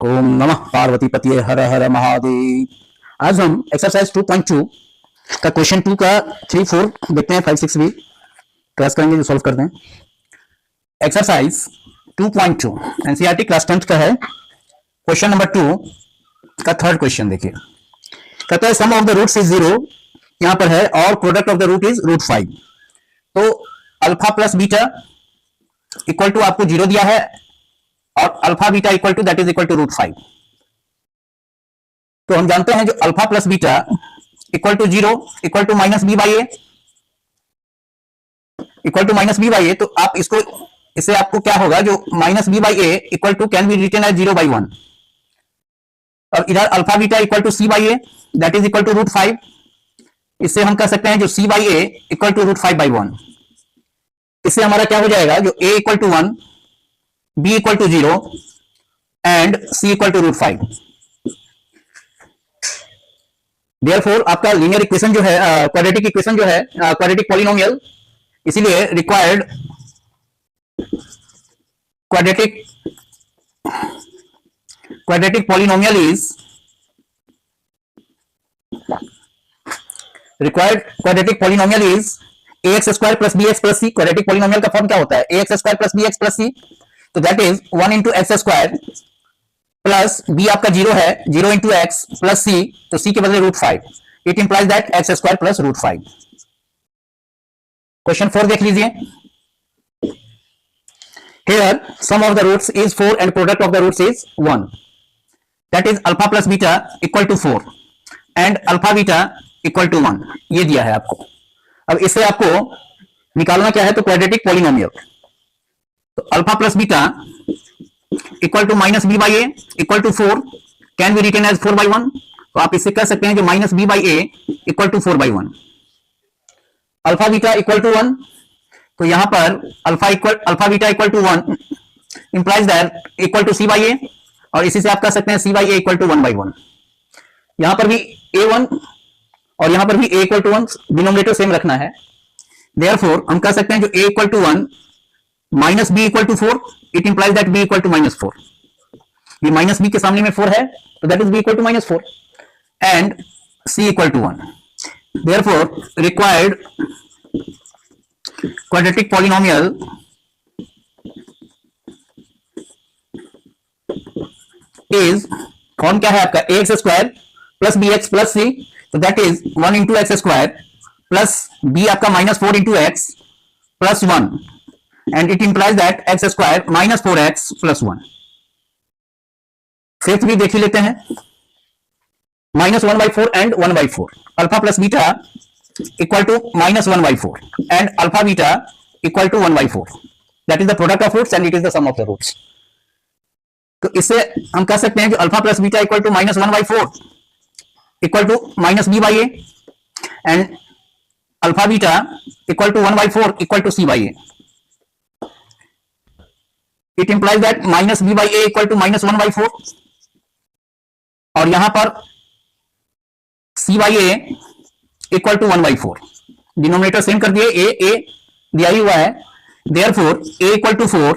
ओम नमः पार्वती पतिये हर हर महादेव। आज हम एक्सरसाइज 2.2 का क्वेश्चन 2 का 3 4 देखते हैं, 5 6 भी क्लास करेंगे जो सॉल्व करते हैं। एक्सरसाइज 2.2 एनसीईआरटी क्लास 10th का है। क्वेश्चन नंबर 2 का थर्ड क्वेश्चन देखिए। कहता है sum of the roots is 0, यहां पर है, और product of the root is √5। तो alpha plus beta equal to आपको 0 दिया है और alpha beta equal to that is equal to √5। तो हम जानते हैं जो alpha plus beta equal to 0 equal to minus b by a, equal to minus b by a. तो आप इससे आपको क्या होगा, जो minus b by a equal to can be written as 0/1, और इधर alpha beta equal to c by a that is equal to √5। इससे हम कह सकते हैं जो c by a equal to √5/1। इससे हमारा क्या हो जाएगा, जो a equal to 1, b equal to 0 and c equal to √5। Therefore आपका लीनियर इक्वेशन जो है, क्वाड्रेटिक इक्वेशन जो है, क्वाड्रेटिक पॉलिनोमियल, इसीलिए required quadratic polynomial is ax² plus bx plus c। Quadratic polynomial का फॉर्म क्या होता है, ax² plus bx plus c। तो that is 1 into x² plus b आपका 0 है, 0 इंटू x प्लस c, तो c के बदले √5। It implies that x² plus √5। Question 4 देख लीजिए। Here sum of the roots is 4 and product of the roots is 1, that is alpha plus beta equal to 4 and alpha beta equal to 1। ये दिया है आपको। अब इससे आपको निकालना क्या है, तो क्वाड्रेटिक पॉलिनोमियल। तो alpha plus beta equal to minus b by a equal to 4 can be written as 4/1। तो आप इससे कह सकते हैं जो minus b by a equal to 4/1। Alpha beta equal to 1, तो यहां पर alpha beta equal to 1 implies that equal to c by a, और इसी से आप कह सकते हैं c by a equal to 1/1। यहां पर भी a1 और यहां पर भी a equal to 1, denominator same रखना है। देयरफॉर हम कह सकते हैं जो a equal to 1 minus b equal to 4, it implies that b equal to -4। ये माइनस बी के सामने में 4 है, तो that is b equal to -4 and c equal to 1। Therefore required quadratic polynomial is, form क्या है आपका, ax² plus bx plus c। तो that is 1 into x² plus b आपका -4 into x plus 1 and it implies that x² -4x plus 1। Fifth भी देख ही लेते हैं, -1/4 and 1/4। Alpha plus beta equal to -1/4 and alpha beta equal to 1/4, that is the product of roots and it is the sum of the roots. तो इससे हम कह सकते हैं कि alpha plus beta equal to -1/4 equal to minus b by a and alpha beta equal to 1/4 equal to c by a. It implies that minus b by a equal to -1/4, और यहां पर c by a equal to 1/4। Denominator same कर दिए, ए दिया ही हुआ है। Therefore A equal to 4,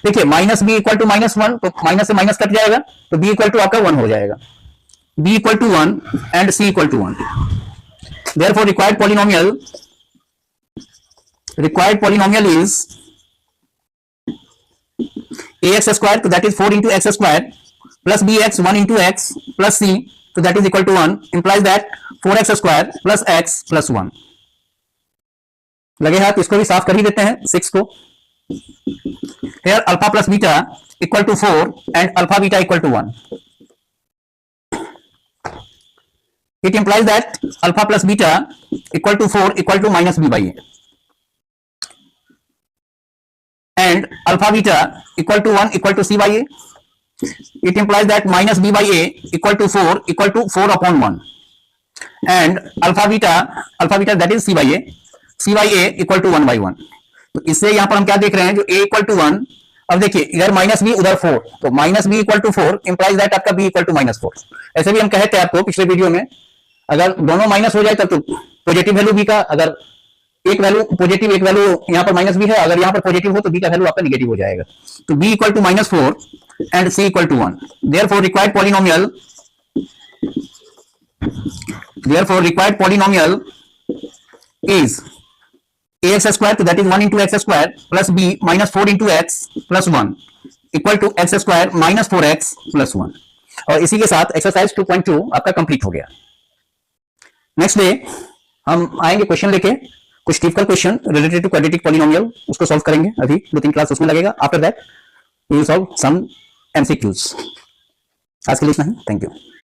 देखिए minus b equal to -1, तो माइनस से माइनस कट जाएगा, तो बी इक्वल टू आपका 1 हो जाएगा। b equal to 1 and c equal to 1। Therefore required polynomial is ax², तो that is 4 into x² plus bx 1 into x plus c, तो that is equal to 1, implies that 4x² plus x plus 1। लगे हाथ, इसको भी साफ कर ही देते हैं 6 को। Here alpha plus beta equal to 4 and alpha beta equal to 1। It implies that alpha plus beta equal to 4 equal to minus b by a, and alpha beta equal to 1 equal to c by a. It implies that minus b by a equal to 4 equal to 4 upon 1, and alpha beta that is c by a equal to 1/1। तो इससे यहां पर हम क्या देख रहे हैं, जो a इक्वल टू 1, अब देखिए इधर माइनस बी उधर 4, तो minus b equal to 4 implies that आपका b इक्वल टू -4। ऐसे भी हम कहे थे आपको पिछले वीडियो में, अगर दोनों माइनस हो जाए तब तो पॉजिटिव वैल्यू b का, अगर एक वैल्यू पॉजिटिव, एक वैल्यू यहाँ पर माइनस बी है, अगर यहाँ पर पॉजिटिव हो तो बी का वैल्यू आपका निगेटिव हो जाएगा। तो b equal to -4 and c equal to 1। Therefore required polynomial is ax square, तो that is 1 into x square plus b minus 4 into x plus 1 equal to x square minus 4x plus 1। और इसी के साथ exercise 2.2 आपका complete हो गया। Next day हम आएंगे क्वेश्चन लेके, कुछ typical question related to quadratic polynomial, उसको सॉल्व करेंगे। अभी 2-3 क्लास उसमें लगेगा। After that we will solve some MCQs. आज के लिए इतना ही। Thank you.